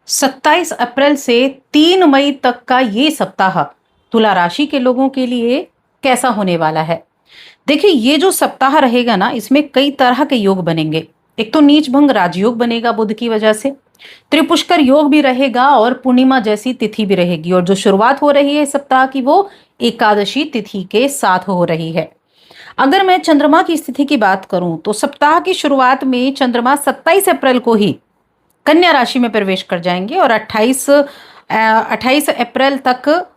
27 अप्रैल से 3 मई तक का ये सप्ताह तुला राशि के लोगों के लिए कैसा होने वाला है। देखिए, ये जो सप्ताह रहेगा ना, इसमें कई तरह के योग बनेंगे। एक तो नीच भंग राजयोग बनेगा बुध की वजह से। त्रिपुष्कर योग भी रहेगा और पूर्णिमा जैसी तिथि भी रहेगी। और जो शुरुआत हो रही है इस सप्ताह की, वो एकादशी तिथि के साथ हो रही है। अगर मैं चंद्रमा की स्थिति की बात करूं तो सप्ताह की शुरुआत में चंद्रमा 27 अप्रैल को ही कन्या राशि में प्रवेश कर जाएंगे और 28 अप्रैल तक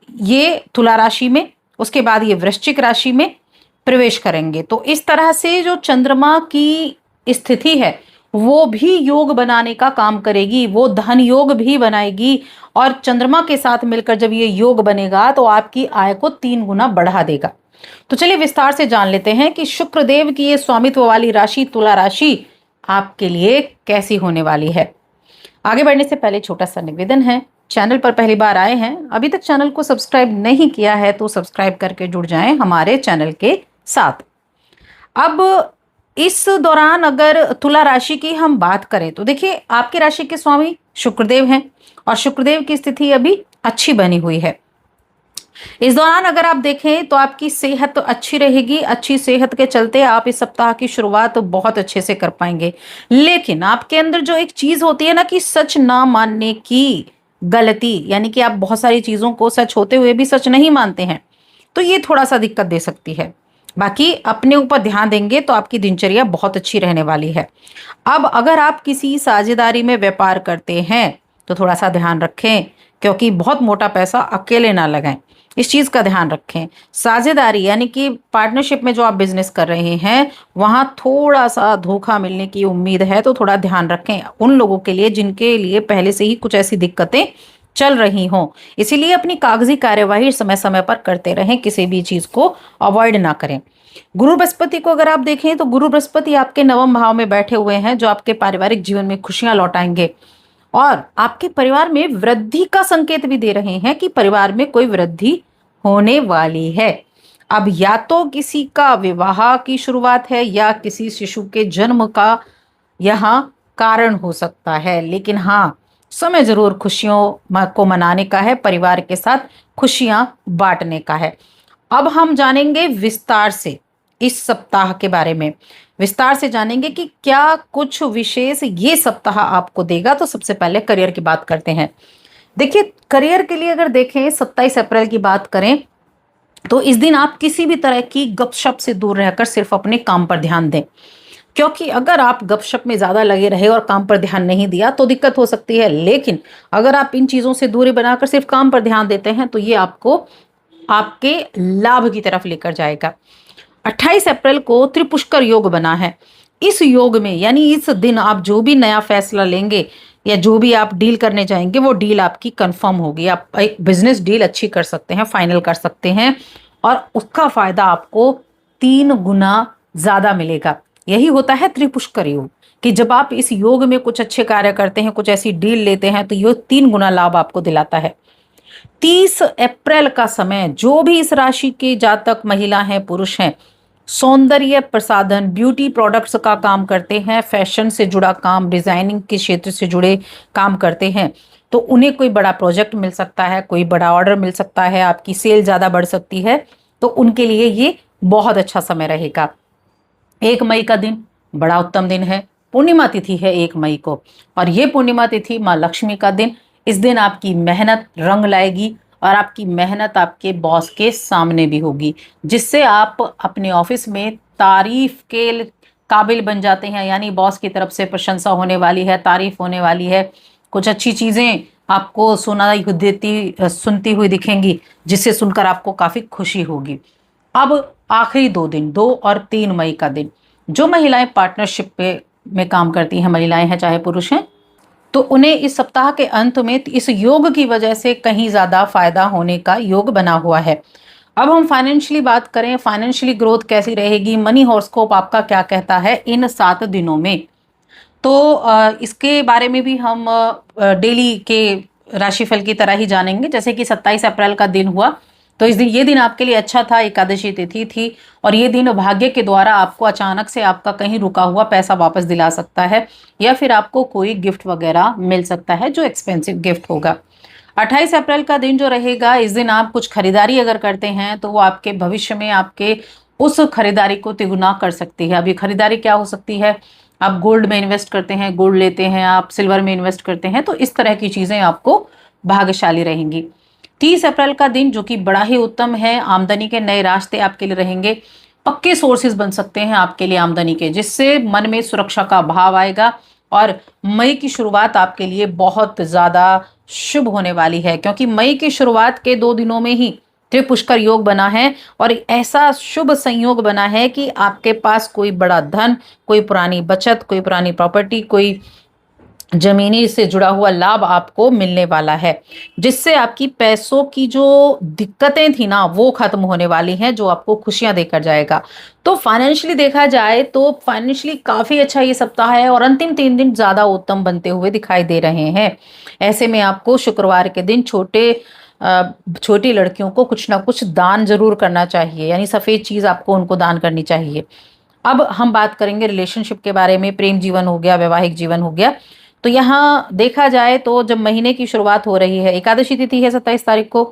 ये तुला राशि में, उसके बाद ये वृश्चिक राशि में प्रवेश करेंगे। तो इस तरह से जो चंद्रमा की स्थिति है वो भी योग बनाने का काम करेगी, वो धन योग भी बनाएगी। और चंद्रमा के साथ मिलकर जब ये योग बनेगा तो आपकी आय को 3 गुना बढ़ा देगा। तो चलिए विस्तार से जान लेते हैं कि शुक्रदेव की ये स्वामित्व वाली राशि तुला राशि आपके लिए कैसी होने वाली है। आगे बढ़ने से पहले छोटा सा निवेदन है, चैनल पर पहली बार आए हैं, अभी तक चैनल को सब्सक्राइब नहीं किया है तो सब्सक्राइब करके जुड़ जाएं हमारे चैनल के साथ। अब इस दौरान अगर तुला राशि की हम बात करें तो देखिए, आपकी राशि के स्वामी शुक्रदेव हैं और शुक्रदेव की स्थिति अभी अच्छी बनी हुई है। इस दौरान अगर आप देखें तो आपकी सेहत तो अच्छी रहेगी। अच्छी सेहत के चलते आप इस सप्ताह की शुरुआत तो बहुत अच्छे से कर पाएंगे। लेकिन आपके अंदर जो एक चीज होती है ना कि सच ना मानने की गलती, यानी कि आप बहुत सारी चीजों को सच होते हुए भी सच नहीं मानते हैं, तो ये थोड़ा सा दिक्कत दे सकती है। बाकी अपने ऊपर ध्यान देंगे तो आपकी दिनचर्या बहुत अच्छी रहने वाली है। अब अगर आप किसी साझेदारी में व्यापार करते हैं तो थोड़ा सा ध्यान रखें, क्योंकि बहुत मोटा पैसा अकेले ना लगाएं, इस चीज का ध्यान रखें। साझेदारी यानी कि पार्टनरशिप में जो आप बिजनेस कर रहे हैं वहां थोड़ा सा धोखा मिलने की उम्मीद है, तो थोड़ा ध्यान रखें उन लोगों के लिए जिनके लिए पहले से ही कुछ ऐसी दिक्कतें चल रही हों। इसीलिए अपनी कागजी कार्यवाही समय समय पर करते रहें, किसी भी चीज को अवॉइड ना करें। गुरु बृहस्पति को अगर आप देखें तो गुरु बृहस्पति आपके नवम भाव में बैठे हुए हैं, जो आपके पारिवारिक जीवन में खुशियां लौटाएंगे और आपके परिवार में वृद्धि का संकेत भी दे रहे हैं कि परिवार में कोई वृद्धि होने वाली है। अब या तो किसी का विवाह की शुरुआत है या किसी शिशु के जन्म का यहाँ कारण हो सकता है, लेकिन हाँ, समय जरूर खुशियों को मनाने का है, परिवार के साथ खुशियां बांटने का है। अब हम जानेंगे विस्तार से इस सप्ताह के बारे में, विस्तार से जानेंगे कि क्या कुछ विशेष ये सप्ताह आपको देगा। तो सबसे पहले करियर की बात करते हैं। देखिए, करियर के लिए अगर देखें 27 अप्रैल की बात करें तो इस दिन आप किसी भी तरह की गपशप से दूर रहकर सिर्फ अपने काम पर ध्यान दें, क्योंकि अगर आप गपशप में ज्यादा लगे रहे और काम पर ध्यान नहीं दिया तो दिक्कत हो सकती है। लेकिन अगर आप इन चीजों से दूरी बनाकर सिर्फ काम पर ध्यान देते हैं तो ये आपको आपके लाभ की तरफ लेकर जाएगा। 28 अप्रैल को त्रिपुष्कर योग बना है। इस योग में यानी इस दिन आप जो भी नया फैसला लेंगे या जो भी आप डील करने जाएंगे वो डील आपकी कंफर्म होगी। आप एक बिजनेस डील अच्छी कर सकते हैं, फाइनल कर सकते हैं और उसका फायदा आपको 3 गुना ज्यादा मिलेगा। यही होता है त्रिपुष्कर योग, कि जब आप इस योग में कुछ अच्छे कार्य करते हैं, कुछ ऐसी डील लेते हैं, तो ये 3 गुना लाभ आपको दिलाता है। 30 अप्रैल का समय, जो भी इस राशि के जातक महिला हैं, पुरुष हैं, सौंदर्य प्रसाधन ब्यूटी प्रोडक्ट्स का काम करते हैं, फैशन से जुड़ा काम, डिजाइनिंग के क्षेत्र से जुड़े काम करते हैं, तो उन्हें कोई बड़ा प्रोजेक्ट मिल सकता है, कोई बड़ा ऑर्डर मिल सकता है, आपकी सेल ज्यादा बढ़ सकती है। तो उनके लिए ये बहुत अच्छा समय रहेगा। 1 मई का दिन बड़ा उत्तम दिन है। पूर्णिमा तिथि है 1 मई को, और ये पूर्णिमा तिथि माँ लक्ष्मी का दिन। इस दिन आपकी मेहनत रंग लाएगी और आपकी मेहनत आपके बॉस के सामने भी होगी, जिससे आप अपने ऑफिस में तारीफ के काबिल बन जाते हैं। यानी बॉस की तरफ से प्रशंसा होने वाली है, तारीफ होने वाली है, कुछ अच्छी चीजें आपको सुनती हुई दिखेंगी, जिससे सुनकर आपको काफी खुशी होगी। अब आखिरी 2 दिन, 2 और 3 मई का दिन, जो महिलाएं पार्टनरशिप में काम करती हैं, महिलाएं हैं चाहे पुरुष हैं, तो उन्हें इस सप्ताह के अंत में इस योग की वजह से कहीं ज्यादा फायदा होने का योग बना हुआ है। अब हम फाइनेंशियली बात करें, फाइनेंशियली ग्रोथ कैसी रहेगी, मनी हॉरोस्कोप आपका क्या कहता है इन 7 दिनों में, तो इसके बारे में भी हम डेली के राशिफल की तरह ही जानेंगे। जैसे कि 27 अप्रैल का दिन हुआ तो इस दिन ये दिन आपके लिए अच्छा था, एकादशी तिथि थी, और ये दिन भाग्य के द्वारा आपको अचानक से आपका कहीं रुका हुआ पैसा वापस दिला सकता है, या फिर आपको कोई गिफ्ट वगैरह मिल सकता है जो एक्सपेंसिव गिफ्ट होगा। 28 अप्रैल का दिन जो रहेगा, इस दिन आप कुछ खरीदारी अगर करते हैं तो वो आपके भविष्य में आपके उस खरीदारी को तिगुना कर सकती है। अब ये खरीदारी क्या हो सकती है? आप गोल्ड में इन्वेस्ट करते हैं, गोल्ड लेते हैं, आप सिल्वर में इन्वेस्ट करते हैं, तो इस तरह की चीजें आपको भाग्यशाली रहेंगी। 30 अप्रैल का दिन जो कि बड़ा ही उत्तम है, आमदनी के नए रास्ते आपके लिए रहेंगे, पक्के सोर्सेज बन सकते हैं आपके लिए आमदनी के, जिससे मन में सुरक्षा का भाव आएगा। और मई की शुरुआत आपके लिए बहुत ज्यादा शुभ होने वाली है, क्योंकि मई की शुरुआत के 2 दिनों में ही त्रिपुष्कर योग बना है, और ऐसा शुभ संयोग बना है कि आपके पास कोई बड़ा धन, कोई पुरानी बचत, कोई पुरानी प्रॉपर्टी, कोई जमीनी से जुड़ा हुआ लाभ आपको मिलने वाला है, जिससे आपकी पैसों की जो दिक्कतें थी ना वो खत्म होने वाली हैं, जो आपको खुशियां देकर जाएगा। तो फाइनेंशियली देखा जाए तो फाइनेंशियली काफी अच्छा ये सप्ताह है, और अंतिम 3 दिन ज्यादा उत्तम बनते हुए दिखाई दे रहे हैं। ऐसे में आपको शुक्रवार के दिन छोटी लड़कियों को कुछ ना कुछ दान जरूर करना चाहिए, यानी सफेद चीज आपको उनको दान करनी चाहिए। अब हम बात करेंगे रिलेशनशिप के बारे में। प्रेम जीवन हो गया, वैवाहिक जीवन हो गया। तो यहाँ देखा जाए तो जब महीने की शुरुआत हो रही है, एकादशी तिथि है 27 तारीख को,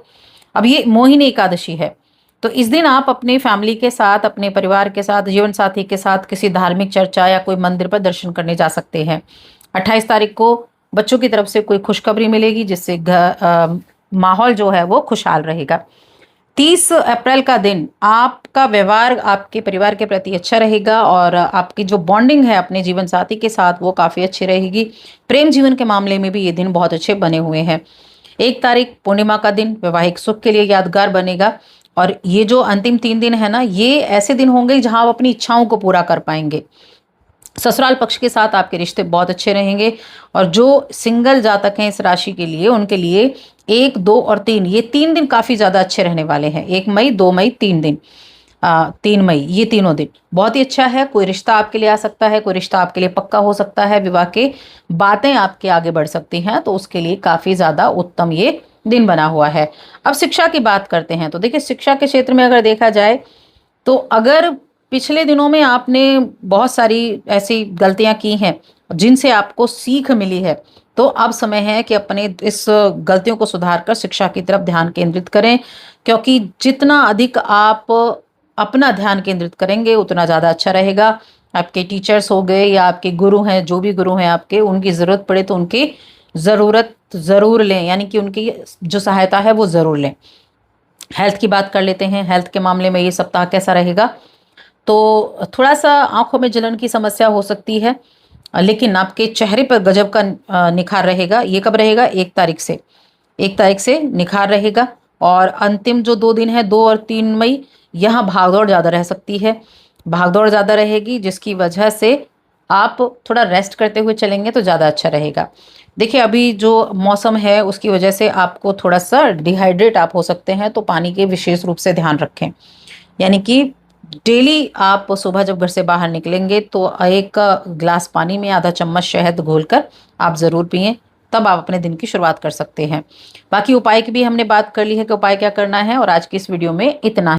अब ये मोहिनी एकादशी है, तो इस दिन आप अपने फैमिली के साथ, अपने परिवार के साथ, जीवन साथी के साथ किसी धार्मिक चर्चा या कोई मंदिर पर दर्शन करने जा सकते हैं। 28 तारीख को बच्चों की तरफ से कोई खुशखबरी मिलेगी, जिससे माहौल जो है वो खुशहाल रहेगा। 30 अप्रैल का दिन आपका व्यवहार आपके परिवार के प्रति अच्छा रहेगा, और आपकी जो बॉन्डिंग है अपने जीवन साथी के साथ वो काफ़ी अच्छी रहेगी। प्रेम जीवन के मामले में भी ये दिन बहुत अच्छे बने हुए हैं। 1 तारीख पूर्णिमा का दिन वैवाहिक सुख के लिए यादगार बनेगा, और ये जो अंतिम 3 दिन है ना, ये ऐसे दिन होंगे जहां आप अपनी इच्छाओं को पूरा कर पाएंगे। ससुराल पक्ष के साथ आपके रिश्ते बहुत अच्छे रहेंगे, और जो सिंगल जातक हैं इस राशि के लिए, उनके लिए 1, 2 और 3 ये 3 दिन काफी ज्यादा अच्छे रहने वाले हैं। 1 मई, 2 मई, 3 दिन, 3 मई, ये तीनों दिन बहुत ही अच्छा है। कोई रिश्ता आपके लिए आ सकता है, कोई रिश्ता आपके लिए पक्का हो सकता है, विवाह के बातें आपके आगे बढ़ सकती हैं, तो उसके लिए काफी ज्यादा उत्तम ये दिन बना हुआ है। अब शिक्षा की बात करते हैं, तो देखिए शिक्षा के क्षेत्र में अगर देखा जाए तो अगर पिछले दिनों में आपने बहुत सारी ऐसी गलतियां की हैं जिनसे आपको सीख मिली है, तो अब समय है कि अपने इस गलतियों को सुधार कर शिक्षा की तरफ ध्यान केंद्रित करें, क्योंकि जितना अधिक आप अपना ध्यान केंद्रित करेंगे उतना ज़्यादा अच्छा रहेगा। आपके टीचर्स हो गए या आपके गुरु हैं, जो भी गुरु हैं आपके, उनकी ज़रूरत पड़े तो उनकी ज़रूरत ज़रूर लें, यानी कि उनकी जो सहायता है वो ज़रूर लें। हेल्थ की बात कर लेते हैं। हेल्थ के मामले में ये सप्ताह कैसा रहेगा? तो थोड़ा सा आंखों में जलन की समस्या हो सकती है, लेकिन आपके चेहरे पर गजब का निखार रहेगा। ये कब रहेगा? 1 तारीख से। 1 तारीख से निखार रहेगा, और अंतिम जो 2 दिन है, 2 और 3 मई, यहाँ भागदौड़ ज़्यादा रह सकती है। भागदौड़ ज़्यादा रहेगी, जिसकी वजह से आप थोड़ा रेस्ट करते हुए चलेंगे तो ज़्यादा अच्छा रहेगा। देखिए अभी जो मौसम है उसकी वजह से आपको थोड़ा सा डिहाइड्रेट आप हो सकते हैं, तो पानी के विशेष रूप से ध्यान रखें। यानी कि डेली आप सुबह जब घर से बाहर निकलेंगे तो 1 गिलास पानी में आधा चम्मच शहद घोलकर आप ज़रूर पिएं, तब आप अपने दिन की शुरुआत कर सकते हैं। बाकी उपाय की भी हमने बात कर ली है कि उपाय क्या करना है, और आज की इस वीडियो में इतना